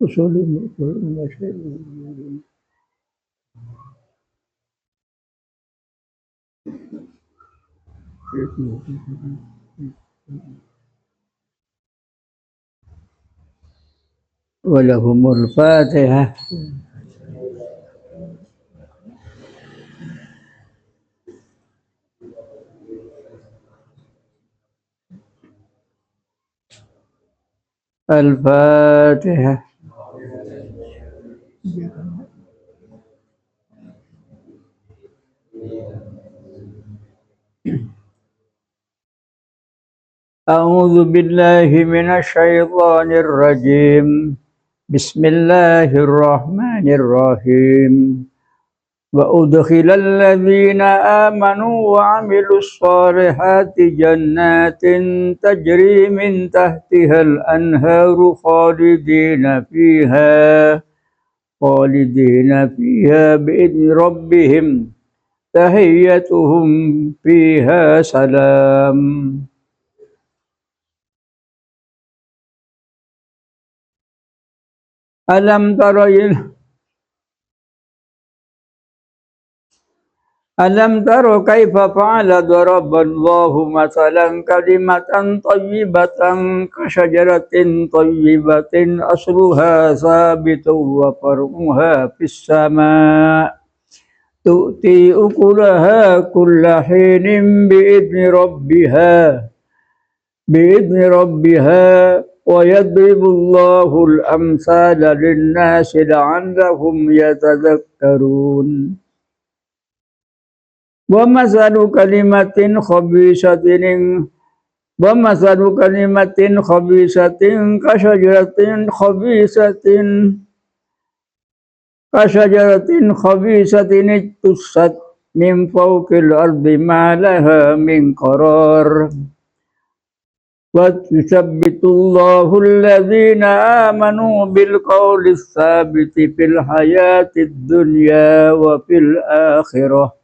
usul walahumul fatihah. Al-Fatihah. A'udzu billahi minasyaitonir rajim. Bismillahirrahmanirrahim. Wa udkhilal ladzina amanu wa 'amilus shalihati jannatin tajri min tahtihal anharu khalidina fiha bi'idzni rabbihim tahiyyatuhum fiha salam. Alam taro kaifa fa'ala daraballahu mathalan kalimatan thayyibatan kasyajaratin thayyibatin asluha sabitun wa far'uha fis sama' tu'ti ukulaha kulla hinin bi'idzni rabbiha wa yadribullahu al-amsala lin-nasi la'allahum yatadhakkarun. Wa masalu kalimatin khabisatin kasyajaratin khabisatin tusat min fawqil ardi ma laha min qarar. Wa yusabbitullahu alladhina amanu bil qawli tsabiti fil hayatid dunya wa fil akhirah.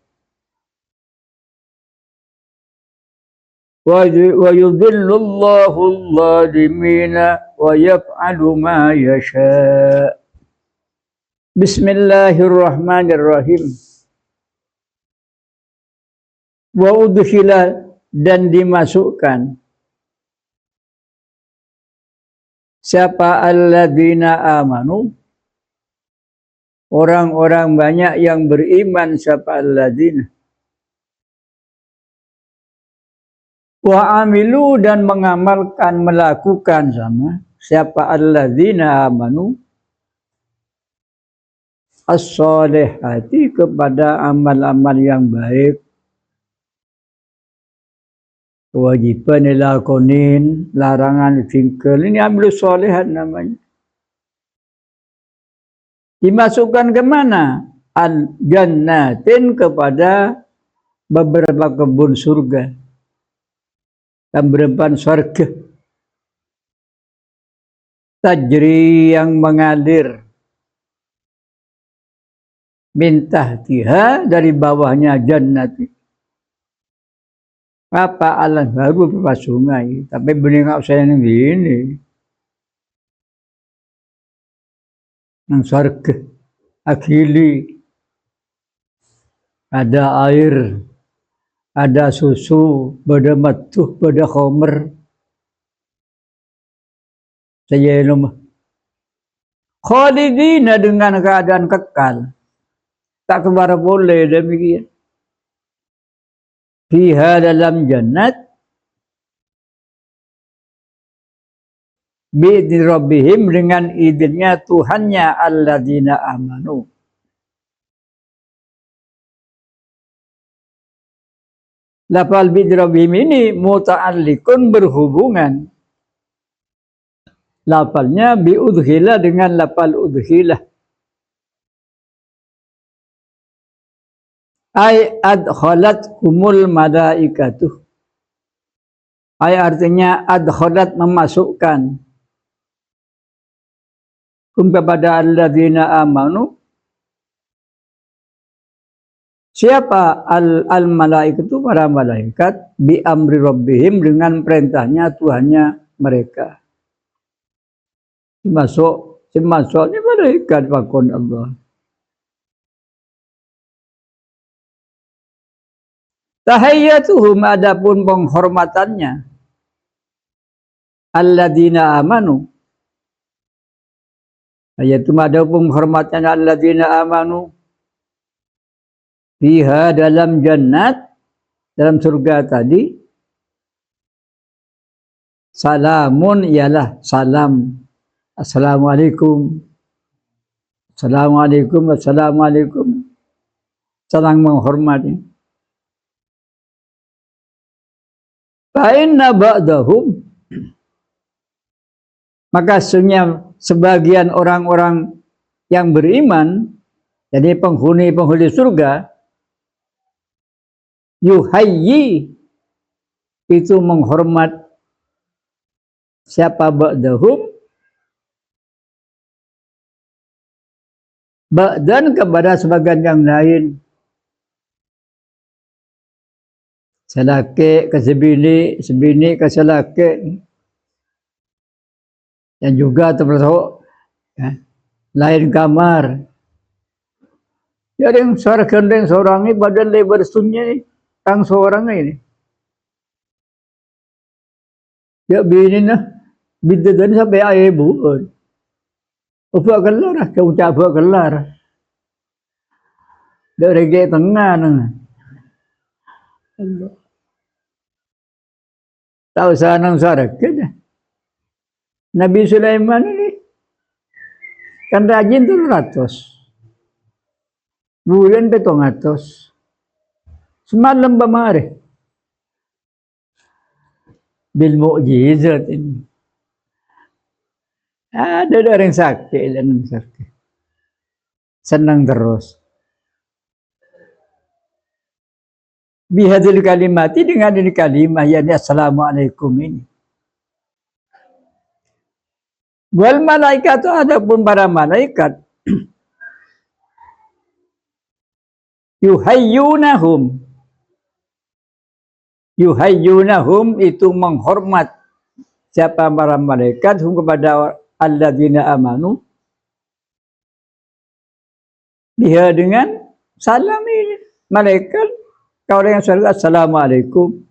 Wa yudhillullahu adh-dhalimina wa yaf'alu ma yasha'. Bismillahirrahmanirrahim. Wa udkhila, dan dimasukkan siapa alladzina amanu, orang-orang banyak yang beriman, siapa alladzina. Wa amilu, dan mengamalkan, melakukan, sama siapa alladzina amanu as-solihati, kepada amal-amal yang baik. Kewajiban ilakonin, larangan singkel, ini amil solehat namanya. Dimasukkan kemana? Al-jannatin, kepada beberapa kebun surga dan beberapa surga. Tajri, yang mengalir, min tahtiha, dari bawahnya jannati. Apa alam baru berupa sungai, tapi benih nggak usah yang ini. Nang surga, akili, ada air, ada susu, pada matuh, pada khomer. Saya lumah. Khalidina, dengan keadaan kekal. Tak keluar boleh demikian. Fiha, dalam jannat, bi'idzni rabbihim, dengan izinnya Tuhannya, alladzina amanu. Lafal bi'idzni rabbihim ini muta'alliqun, berhubungan. Lafalnya bi'udkhila, dengan lafal udkhila. Ay adkhalat humul malaikatuh. Ay artinya adkhalat, memasukkan. Kepada alladzina amanu. Siapa al-malaikatu, para malaikat, bi amri rabbihim, dengan perintahnya Tuhannya mereka. Masuk Masuknya malaikat pakon Allah. Tahiyyatuhum adapun penghormatannya alladzina amanu, yaitu ada penghormatan alladzina amanu fiha dalam jannat, dalam surga tadi. Salamun ialah salam. Assalamualaikum. Assalamualaikum. Assalamualaikum. Salam menghormati. Fa inna ba'dahum, maka sesungguhnya sebagian orang-orang yang beriman, jadi penghuni surga, yuhayyi, itu menghormat siapa ba'dahum, ba'dan kepada sebagian yang lain. Selaki ke sebini, sebini ke selaki. Dan juga termasuk ya, lain kamar. Jadi yang suara kendeng seorang ini badan lebar sunyi ini, tang seorang ini. Ya bini nah, bida dan sampai air buat. Apa kelar, kau coba kelar. Dari ke tengah nang. Tahu sanang suara kena. Nabi Sulaiman ini kan rajin 700. Bulan 700. Semalam bamari. Bil mukjizat ini. Ada orang sakti dan sakti. Senang terus. Bihadil kalimati, dengan ini kalimah yakni assalamualaikum ini. Wal malaikat itu adapun para malaikat yuhayyunahum itu menghormat siapa para malaikat kepada alladzina amanu dia dengan salam ini. Malaikat kalau yang salam assalamualaikum.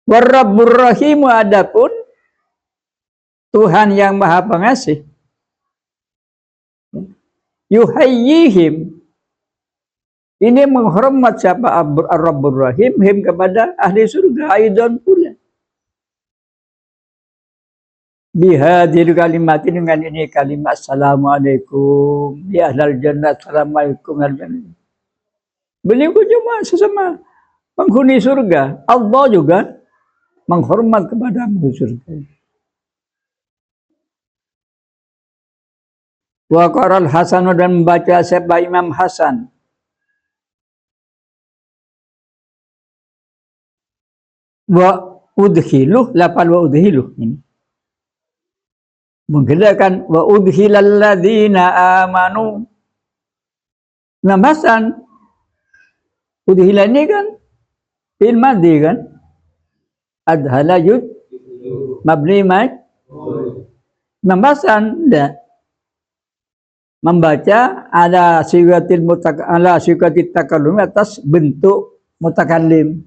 War-Rabbur Rahim, adapun Tuhan yang Maha Pengasih, yuhayyihim, ini menghormat siapa Ar-Rabbur Rahim, him kepada ahli surga aidan pula. Bihadil kalimat, dengan ini kalimat assalamualaikum ya ahlal jannah, assalamualaikum. Beliau cuma sesama penghuni surga. Allah juga menghormat kepada ahli surga. Wa qaral Hasan, dan membaca siapa Imam Hasan. Wa udkhiluh, lapal wa udkhiluh ini. Menggelarkan wa udkhilal ladzina amanu. Imam Hasan udkhila ini kan fil madhi kan. Adhala yud mabni mat. Imam Hasan enggak membaca ala sigatit takallum, atas bentuk mutakallim.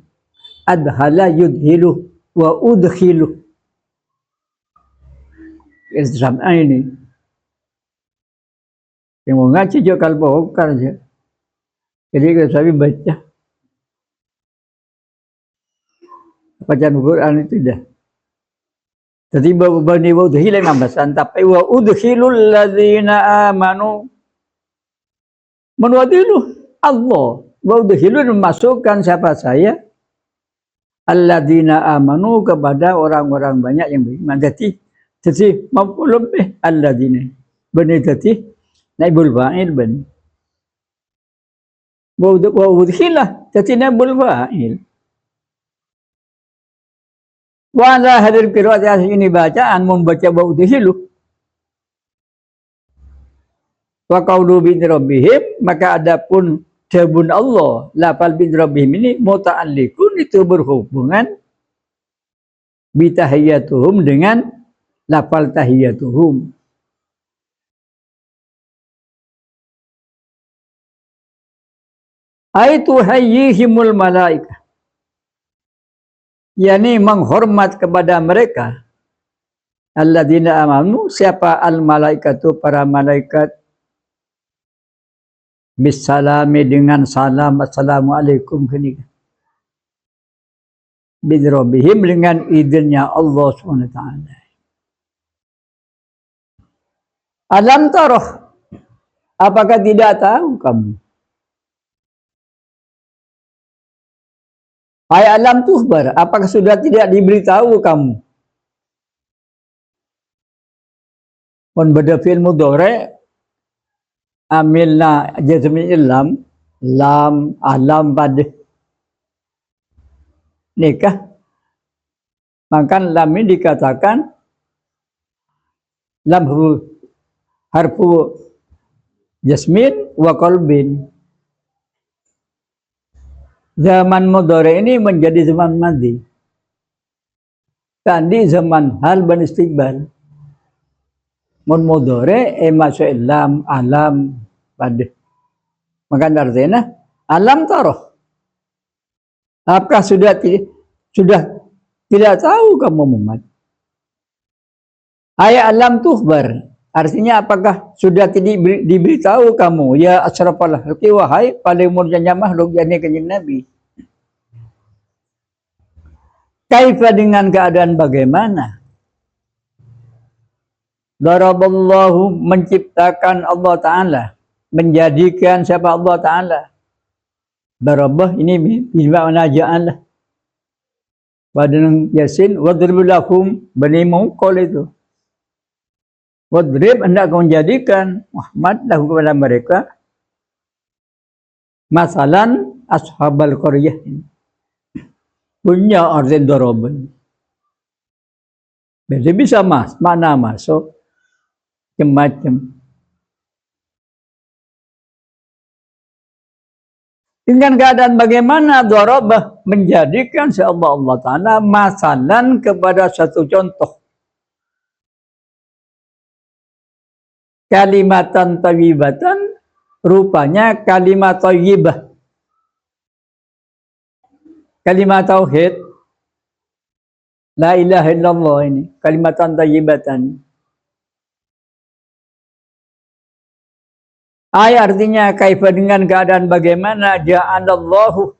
Adhala yudhilu wa udkhilu. Sama ini. Yang mau ngaji juga kalau bokar aja. Jadi kalau saya baca bacaan Quran itu dah. Jadi bani wa udkhila Imam Hasan, tapi wa udkhilul ladzina amanu, menwadilu Allah, wa udkhilu memasukkan siapa saya alladzina amanu kepada orang-orang banyak yang beriman. Jadi mampu lebih alladzina bani, jadi naibul fa'il bani wa udkhila, jadi naibul fa'il. Wa la hadir qiraat ini bacaan membaca wa udhilu wa qaulu bi rabbihim, maka adapun jabun Allah lafal bi rabbihim ini muta'alliqun, itu berhubungan bi tahiyyatuhum dengan lafal tahiyatuhum. Aitu hayyihimul malaikah, yakni menghormat kepada mereka. Alladzina amanu, siapa al malaikatu, para malaikat, bisalami, dengan salam, assalamualaikum kenika. Bidrobihim, dengan idinnya Allah SWT. Alam taroh, apakah tidak tahu kamu? Hai alam tuhbar, apakah sudah tidak diberitahu kamu? Pun beda fi'il mudhari amilna jazmi ilam, lam alam pada nikah, maka lam ini dikatakan lam harfu jasmin wa qalbin. Zaman mudhari ini menjadi zaman madhi. Tadi zaman hal dan istiqbal. Mun mudhari masuk lam alam pada. Maka artinya alam taroh. Apakah sudah tidak tahu kamu Muhammad? Ayat alam tuhbar. Artinya apakah sudah tidak diberitahu kamu, ya asyrafal khalqi, wahai paling mulianya makhluk, yakni kanjeng Nabi. Kaifa, dengan keadaan bagaimana? Daraballahu, menciptakan Allah Ta'ala, menjadikan siapa Allah Ta'ala. Darabah ini bisma'na ja'ala. Wadang Yasin, wadribu lakum, bani mungkol itu. Wadrib, hendak menjadikan Muhammad lahu kepada mereka masalan ashabal qaryah, punya arti darabah. Jadi bisa mana masuk macam-macam. Dengan keadaan bagaimana darabah, menjadikan seolah Allah Ta'ala masalan kepada satu contoh. Kalimatan thayyibatan, rupanya kalimat thayyibah, kalimat tauhid, la ilaha illallah ini, kalimatan thayyibatan. Ayat artinya kaifa, dengan keadaan bagaimana, ja'alallahu,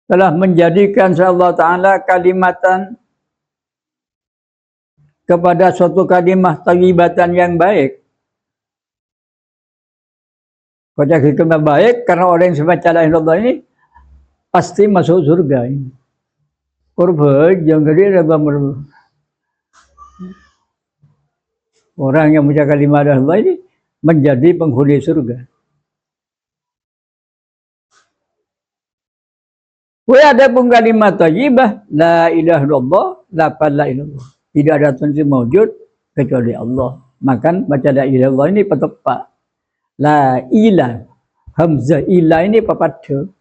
telah menjadikan Allah Ta'ala kalimatan, kepada suatu kalimah thayyibatan yang baik. Kata hikmah baik, karena orang yang semacam la ilaha illallah ini pasti masuk surga ini. Kurba yang gede orang yang menjaga kalimat Allah ini menjadi penghuni surga. Wa ada pun kalimat thayyibah, la ilaha illallah, la ilaha illallah. Tidak ada Tuhan yang mewujud kecuali Allah. Maka baca la ilaha illallah ini petepak. La ilah, hamzah ilah ini papada,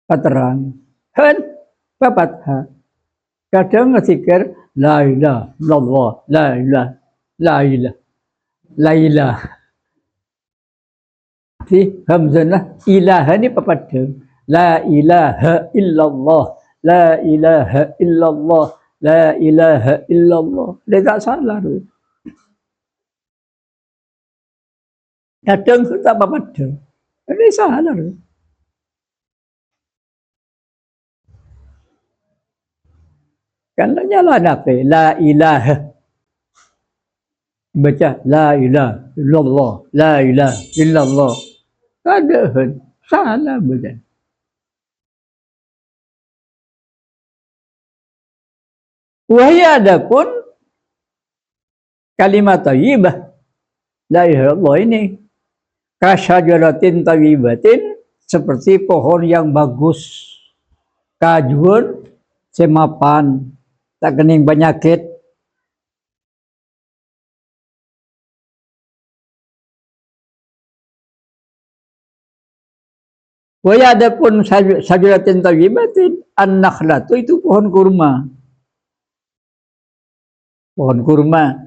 paterang, han papat ha. Kadang ngesikir la ilaha illallah, la ilaha, la ilaha, la ilaha. Si hamzah ilah ini papada, la ilaha illallah, la ilaha illallah, la ilaha illallah. Dia tak salah tu. Kadang tak apa-apa. Ini salah tu. Kan nyala apa? La ilaha. Baca la ilaha illallah, la ilaha illallah. Ada salah baca. Wahai adapun kalimat thayyibah, la ilaha illallah ini, kasyajaratin thayyibatin, seperti pohon yang bagus, kajun, semapan, tak kening penyakit. Wahai adapun syajaratin thayyibatin, an-nakhlatu, itu pohon kurma. pohon kurma.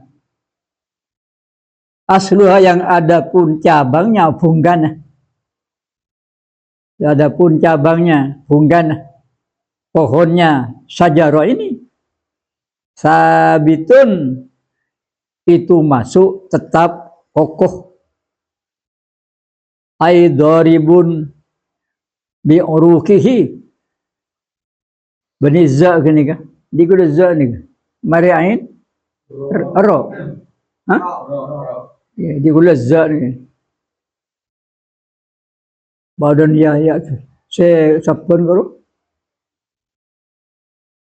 Asluha yang ada pun cabangnya bunggana. Ada pun cabangnya bunggana. Pohonnya sajarah ini sabitun itu masuk tetap kokoh. Aidoribun bi'urukihi benizza gini kan? Dikuda za ni kan? Mari ain ro. Hah? Ya, dikuda za ni. Badan ya se sapun karo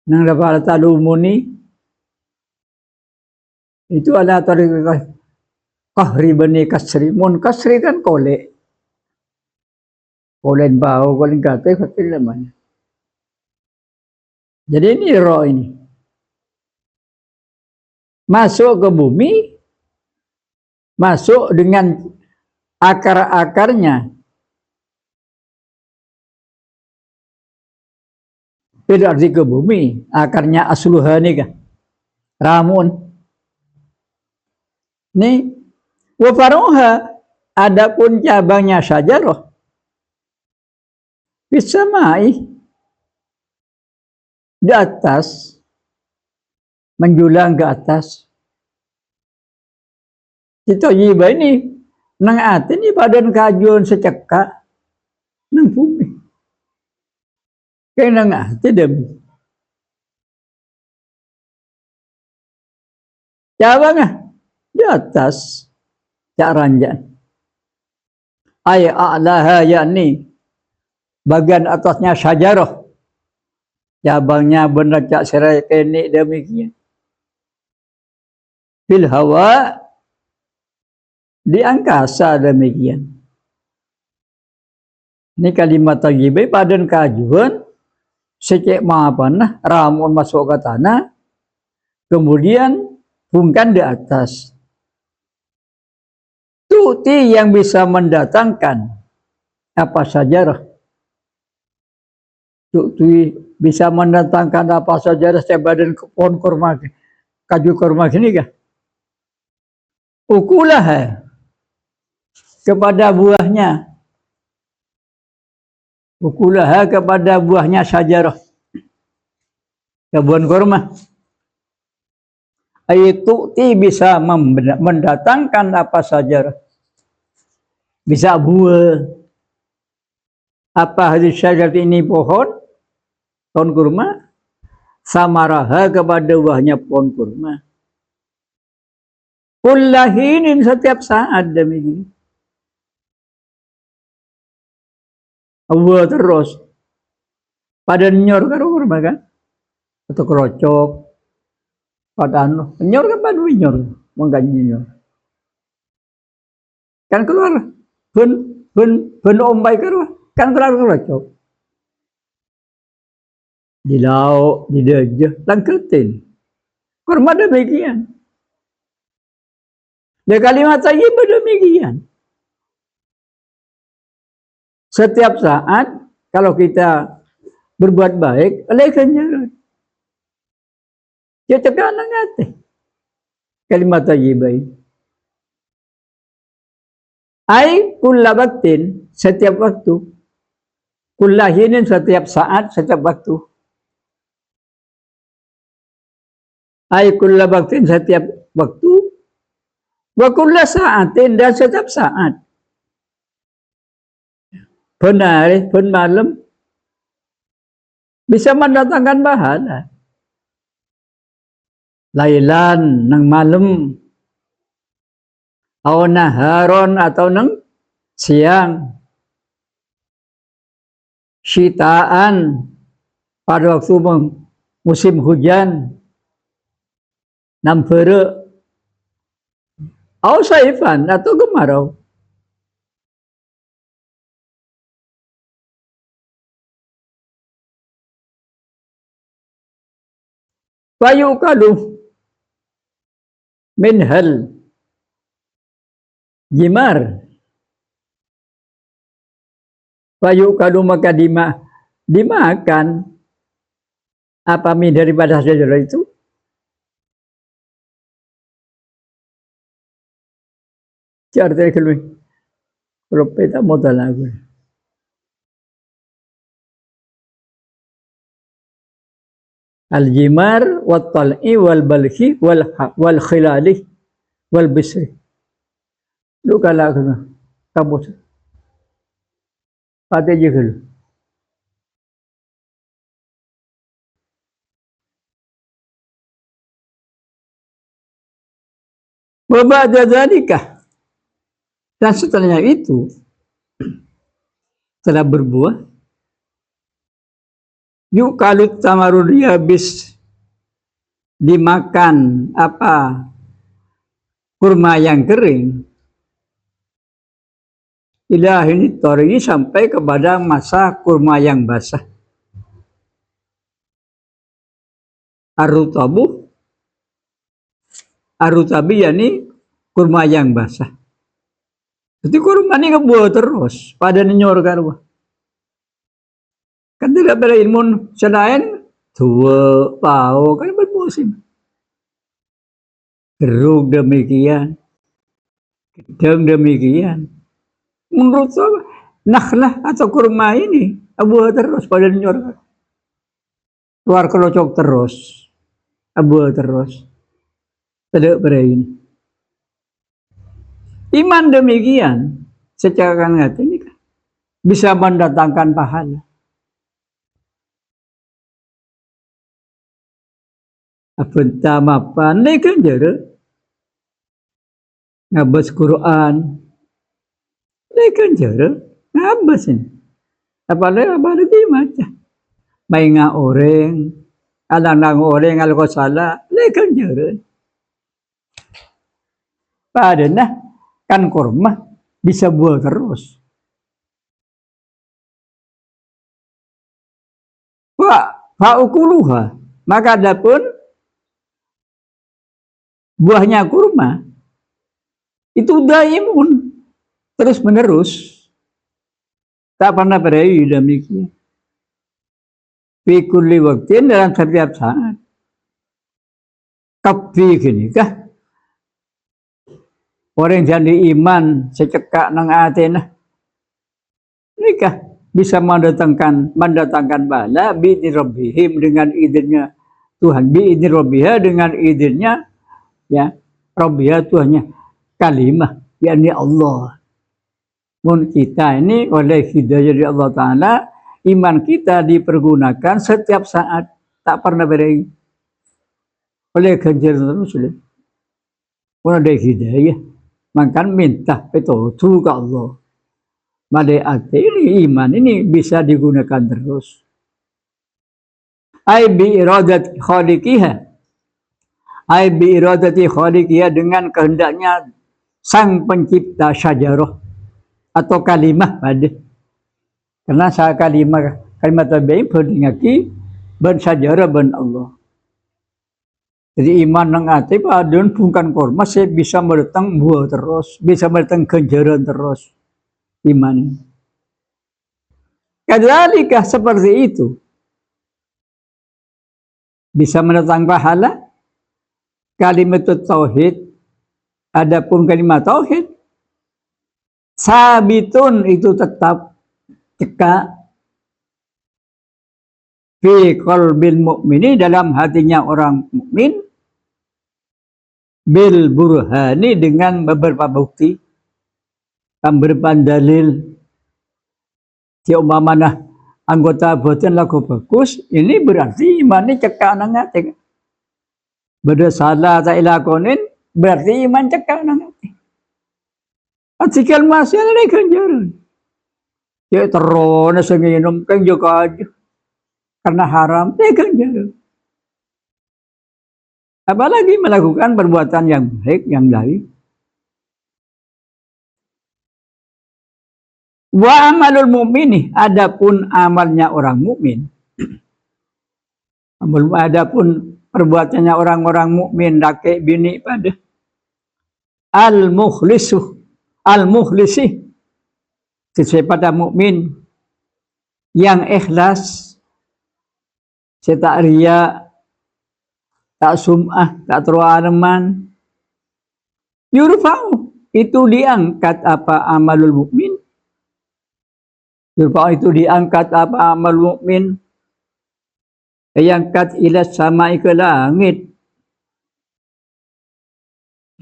nang dapat talu muni itu ada tarikat kahri bani kasri mun kasri kan kole kolen bau kolen kate khatir namanya. Jadi ini roh ini masuk ke bumi, masuk dengan akar-akarnya. Berarti ke bumi, akarnya asluha nih kan, ramun. Nih, wafaroha, adapun cabangnya saja roh. Bisa mai di atas, menjulang ke atas. Kita jiba ini, nang ati ini badan kajuan secekak, nang bumi. Kaya nang ati demi. Cabangnya di atas, cak ranjan. Ay a'laha yakni bagian atasnya sajarah. Cabangnya benar cak serai kenik demikian. Fil hawa di angkasa demikian. Ini kalimat tajibai padan kajuan secek maafan ramun masuk ke tanah kemudian bungkan di atas. Tuti yang bisa mendatangkan apa sajarah. Tuti bisa mendatangkan apa sajarah setiap badan pohon kurma, kaju kurma gini kah? Ukulah kepada buahnya. Ukulah kepada buahnya sajarah. Kebun kurma. Itu bisa mendatangkan apa sajarah. Bisa buah. Apa hadis syajar ini pohon kurma. Samaraha kepada buahnya pohon kurma. Kullahinin setiap saat demikian. Buah terus. Pada nyor karo kurma kan? Atau kerocok. Pada anu. Nyor kan pada nyor. Mengganyi nyor. Kan keluar. Ben ombai karo. Kan keluar kerocok. Di lauk, di dejah. Langketin. Kurma demikian. Ya kalimat lagi demikian. Setiap saat kalau kita berbuat baik, alaikannya. Ya tekanan hati. Kalimat tajibai. Ai kulla baktin, setiap waktu. Kullahinin setiap saat, setiap waktu. Ai kulla baktin setiap waktu. Wa kulla saatin dan setiap saat. Benar, pun malam bisa mendatangkan pahala. Lailan nang malam, atau naharon atau nang siang, sitaan pada waktu musim hujan, nampere, atau saifan atau kemarau. Fayukalu minhal jimar. Fayukalu maka dimakan apa min daripada sajarah itu Artinya kalau peta modal aku. Al-jimar wal tal'i wal balhi wal khilali wal bisri. Lu kalau aku kamu ada je kalau. Wa ba'da dzalika, dan setelahnya itu telah berbuah yuk kalut tamarud habis dimakan apa kurma yang kering ilah ini tori sampai kepada masa kurma yang basah arutabi yakni kurma yang basah. Jadi kurma ini kebuah terus pada nyor karwa. Kan tidak ada ilmu selain tua pau kan bermusim. Geruk demikian, gedang demikian. Menurut saya nakhlah atau kurma ini buah terus pada nyor. Keluar kelocok terus, buah terus. Tidak berain. Iman demikian secara hati ini kan bisa mendatangkan pahala. Apenta mapan kan jere ngabas Quran kan jere ngabas ini apalagi macam may nga oreng alang oreng al ko sala kan jere pada nah kan kurma bisa buah terus wa ukuluha maka adapun buahnya kurma itu daimun terus menerus tak pernah berhenti demikian fi kulli waktin dalam setiap saat kafi gini kah orang jadi iman secekak nang atena nikah bisa mendatangkan pahala bi rabbihim dengan izinnya Tuhan bi idin rabbiha dengan izinnya ya Rabbiya Tuhannya kalimah yakni Allah. Mun kita ini oleh hidayah dari Allah Ta'ala iman kita dipergunakan setiap saat tak pernah berhenti oleh ganjaran Rasul. Mun ada hidayah maka minta petunjuk ke Allah. Malaikat ini iman ini bisa digunakan terus. Ai bi iradat khaliqiha ai bi iradati khaliqiya dengan kehendaknya sang pencipta syajarah atau kalimah pada karena saya kalimat tabi'in berdengaki ben syajarah ben Allah jadi iman nang ati padahal bukan korma saya bisa mendatang buah terus bisa mendatang ganjaran terus iman kadzalika seperti itu bisa mendatang pahala kalimat tauhid, adapun kalimat tauhid, sabitun itu tetap cekak fi qalbil mu'mini dalam hatinya orang mukmin bil burhani dengan beberapa bukti, beberapa dalil. Si umpamanya anggota batin laku bagus, ini berarti iman ini cekak nang ati. Beda salah tak ilakonin berarti iman cekak nang ati. Atsikal masih ada ganjaran. Ya terus nginum kan juga aja. Karena haram, ganjaran. Apalagi melakukan perbuatan yang baik, yang lain. Wa amalul mu'mini, adapun amalnya orang mukmin. Adapun perbuatannya orang-orang mukmin laki bini pada al-mukhlisi pada mukmin yang ikhlas tak riya tak sum'ah tak teruaneman yurfa'u itu diangkat apa amalul mukmin? Yurfa itu diangkat apa amal mukmin? Diangkat ila samai ke langit.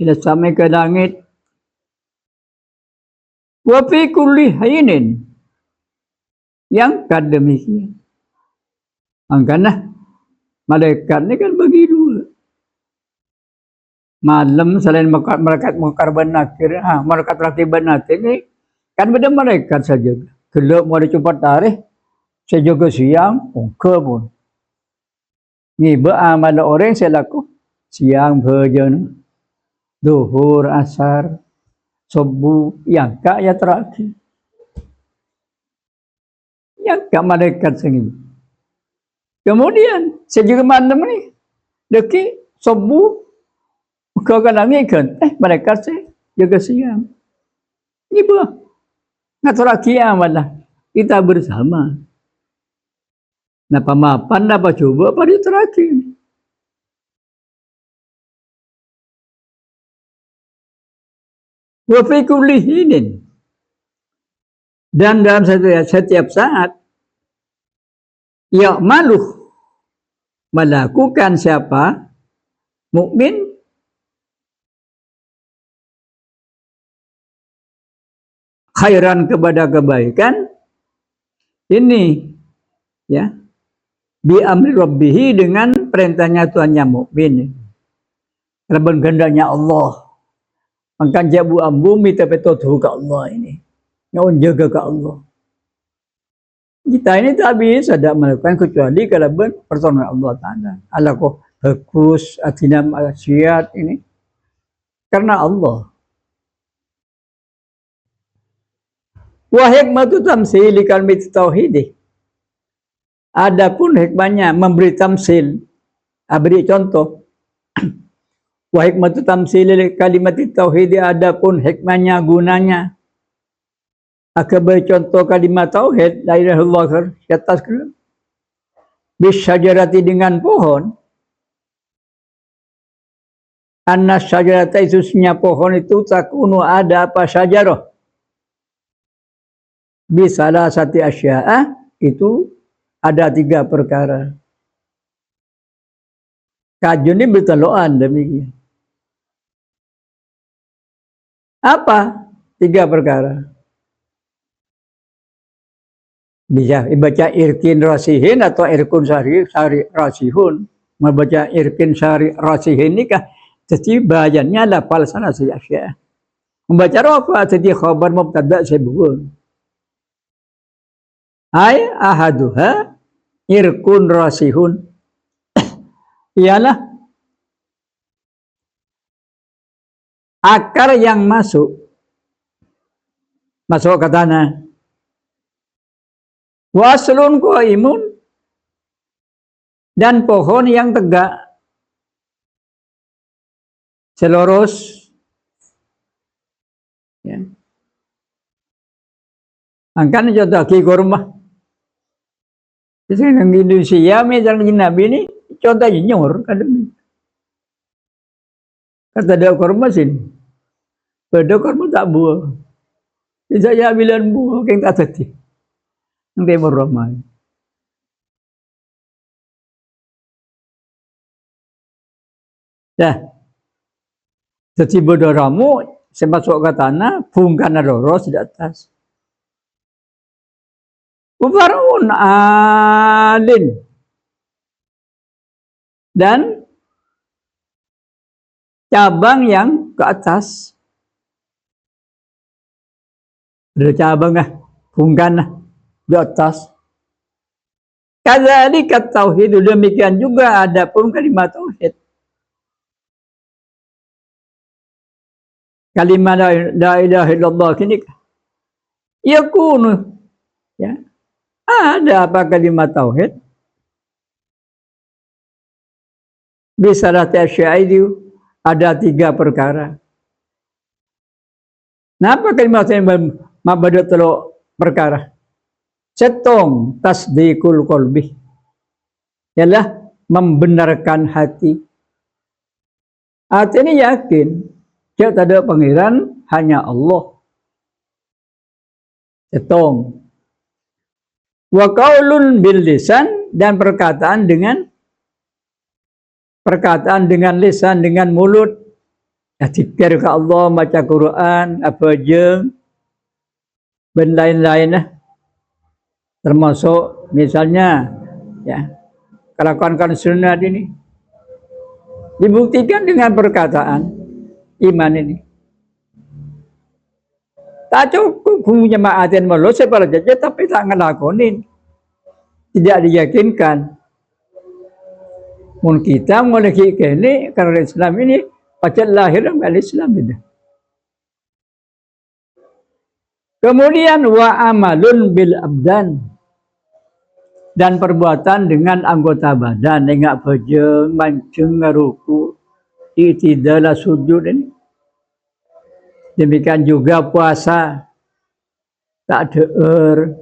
Ila samai ke langit. Wa fi kulli hainin. Yang demikian. Angkana malaikat ni kan bagi dua. Malam selain malaikat mungkar dan nakir, malaikat rakiban nakir ni kan benda malaikat saja. Gelap mau cepat tarikh, saya juga siang, ke pun. Ngiba amal orang saya laku siang berjalan, duhur, asar, subuh, yang kak ya terakhir. Yang kak malaikat sendiri. Kemudian saya juga malam ni, deki subuh, kau kan langit kan? Malaikat saya jaga siang. Ngiba. Ngatur kiamat lah. Kita bersama. Nah, pamapan apa coba pada terakhir. Wa fi kulli hinin. Dan dalam setiap saat ya maluh melakukan siapa mukmin khairan kepada kebaikan ini ya bi amri rabbih dengan perintahnya Tuhannya mukmin. Rabban kehendaknya Allah. Maka jabu bumi tapi tuh ke Allah ini. Yang jaga ke Allah. Kita ini tak bisa tidak melakukan kecuali kalau pertolongan Allah Ta'ala. Allah kok bagus, atina maksiat ini. Karena Allah. Wa hikmatu tamsili kalimat tauhid. Adapun hikmahnya memberi tamsil, beri contoh. Wa hikmatu tamsili kalimat tauhid, adapun hikmahnya gunanya beri contoh kalimat tauhid la ilaha illallah di atas bisyajarati dengan pohon. Anna syajarata isusnya pohon itu takunu ada apa syajarah. Bisalah satu asya'a itu ada 3 perkara. Kajian ini berteluan demikian. Apa 3 perkara? Bisa dibaca irkin rasihin atau irkun sari rasihun. Membaca irkin sari rasihin ini kah? Jadi bahannya lafal sana si asya'a. Membaca apa? Jadi khabar mubtada sebut. Ay ahaduha irkun rasihun. Ialah akar yang masuk ke tanah. Waslun qaimun dan pohon yang tegak selurus. Ya. Angkat contoh ki kurma. Di Indonesia, misalnya Nabi ini contohnya nyur, kata ada kurma sini, pada kurma tak buah, bisa ya bilan buah, yang tak tadi, nanti berramai. Ya, jadi bodoh ramu, saya masuk ke tanah, bungkan roros di atas. Ufarun alin dan cabang yang ke atas. Ada cabang bungkan di atas. Kadzalika tauhid, demikian juga ada pun kalimat tauhid. Kalimat la ilaha illallah ini yakunu ya. Ada apa kalimat tauhid? Bisalah tasya'idu ada 3 perkara. Napa kalimat tauhid mabada 3 perkara? Setong tasdikul qalbi. Ialah membenarkan hati. Hati ini yakin dia tak ada pangeran, hanya Allah. Setong. Wa qaulun bil lisan, dan perkataan dengan lisan, dengan mulut. Zikir ke Allah, baca Quran, apa aja, dan lain-lain lah. Termasuk misalnya ya kelakuan sunnah ini dibuktikan dengan perkataan iman ini. Tak cukup punya ma'atin malu separat saja tapi tak ngelakonin. Tidak diyakinkan. Mun kita mulai ini karena Islam ini pacet lahir dari Islam ini. Kemudian wa amalun bil abdan, dan perbuatan dengan anggota badan, dengan bejeng, mancung, ngaruku, itidala sujud ini. Demikian juga puasa, tak deer,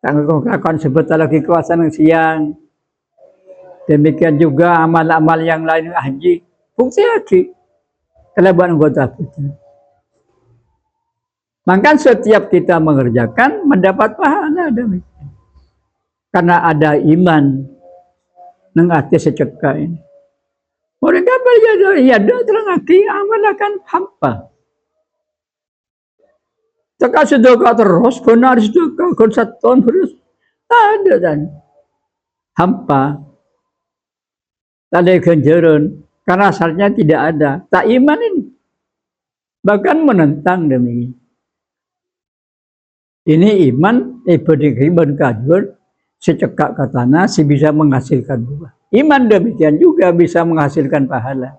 tak ngelakukan sebentar lagi kuasa siang. Demikian juga amal-amal yang lain, haji, fungsi haji, kelebihan anggota badan. Maka setiap kita mengerjakan mendapat pahala demikian. Karena ada iman nang ati seceka ini. Orang kapal ya terang ati amal akan hampa. Cakap sedekah terus, benar sedekah, kon terus. Tak ada dan hampa. Tak ada ganjaran. Karena asalnya tidak ada. Tak iman ini. Bahkan menentang demikian. Ini iman, ibadah kajur, secekak katana, si bisa menghasilkan buah. Iman demikian juga bisa menghasilkan pahala.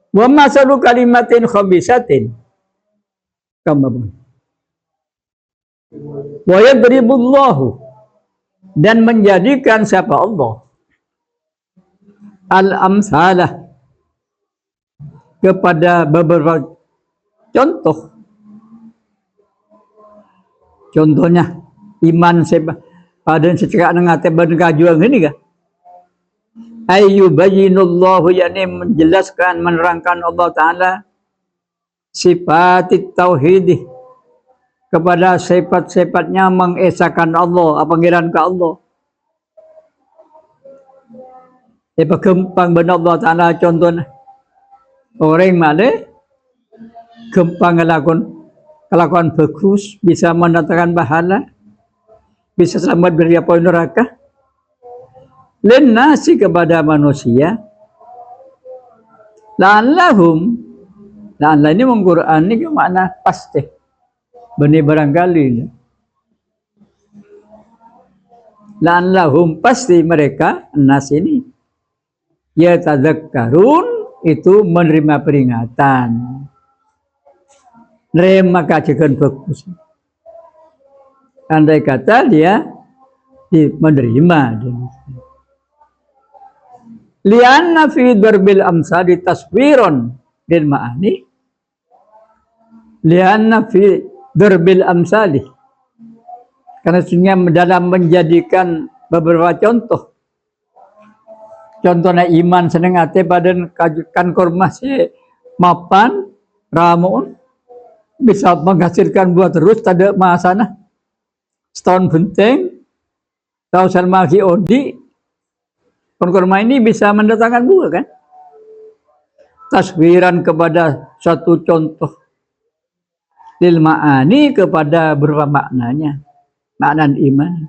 Wa masalu kalimatin khabisatin kama wa yadribullahu, dan menjadikan siapa Allah al-amsalah kepada beberapa contoh. Contohnya iman pada secekak ngate berkajuan ini kah? Ayyubayyinullahu, yakni menjelaskan, menerangkan Allah Ta'ala sifat tauhid, kepada sifat-sifatnya mengesahkan Allah, panggilan ke Allah. Kempang benar Allah Ta'ala contohnya. Orang mana kempang kelakuan bagus, bisa mendatangkan pahala, bisa selamat dari api neraka. Linnasi, kepada manusia. La'allahum, la'allah ini mengquran ini makna pasti. Benih barangkali. La'allahum, pasti mereka, nas ini, ya tadzakkarun, itu menerima peringatan. Nerima kajian bagus. Andai kata dia menerima. Lianna fi darbil amsali taswiron lil ma'ani. Lianna fi darbil amsali, karena sesungguhnya dalam menjadikan beberapa contoh. Contohnya iman seneng ate badan kajukan kormasi mapan ramun, bisa menghasilkan buah terus, tak ada masana. Setahun benteng, tahu salmaki odi, kurma ini bisa mendatangkan buah kan? Taswiran kepada satu contoh, lil ma'ani, kepada beberapa maknanya, makna iman.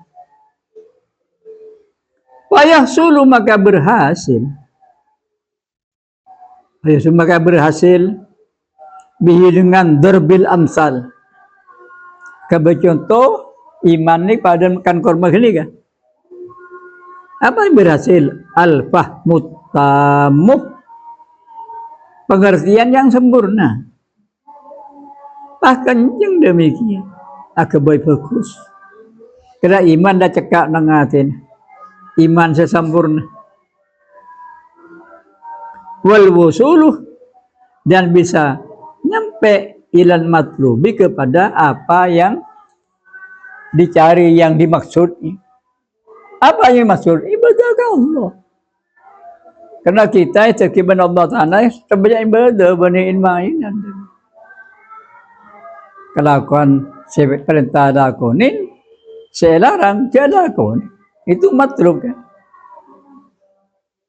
Wayah sulu, maka berhasil. Wayah sulu, maka berhasil. Bihi, dengan darbil amsal. Kepada contoh iman ini pada makan korma ini kan? Apa yang berhasil? Al-fahmut tamuh, pengertian yang sempurna. Bahkan yang demikian agak bagus. Karena iman dah cekak nangatin. Iman sesempurna. Wal wusuluh, dan bisa nyampe ilan matlubi, kepada apa yang dicari, yang dimaksud. Apa yang maksud? Ibadah ke Allah. Karena kita itu kiban Allah Ta'ala terbanyak ibadah baniin mainan. Kelakuan perintah lakonin, saya larang dia lakonin. Itu matlub kan.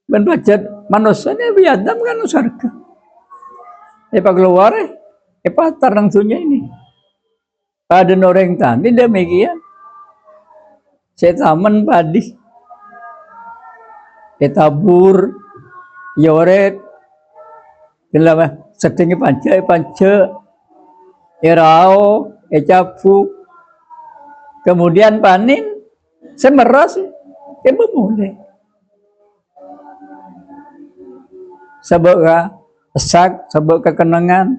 Membaca manusianya biadam kan surga. Keluar tarang sunya ini. Pada orang tani demikian. Saya taman padi. Tabur. Yoret, kelapa setengah panca, erao, ecapu, kemudian panen, semeras, memulai. Sebagai esak, sebagai kekenangan.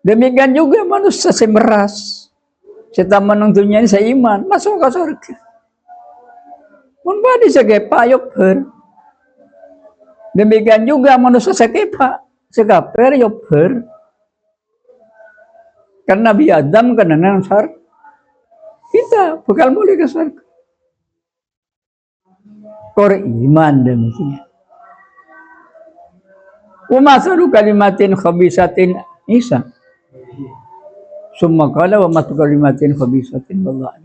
Demikian juga manusia semeras. Kita menentunya ini seiman, masuk ke surga. Membadi sebagai payok ber. Demikian juga manusia sekepa, sekaper yoper. Karena Nabi Adam kenangan sar, kita bakal mulai ke surga. Kor iman demikian. Umasaru kalimatin khabisatin Isa. Summa qala wa matu kalimatin khabisatin wallah.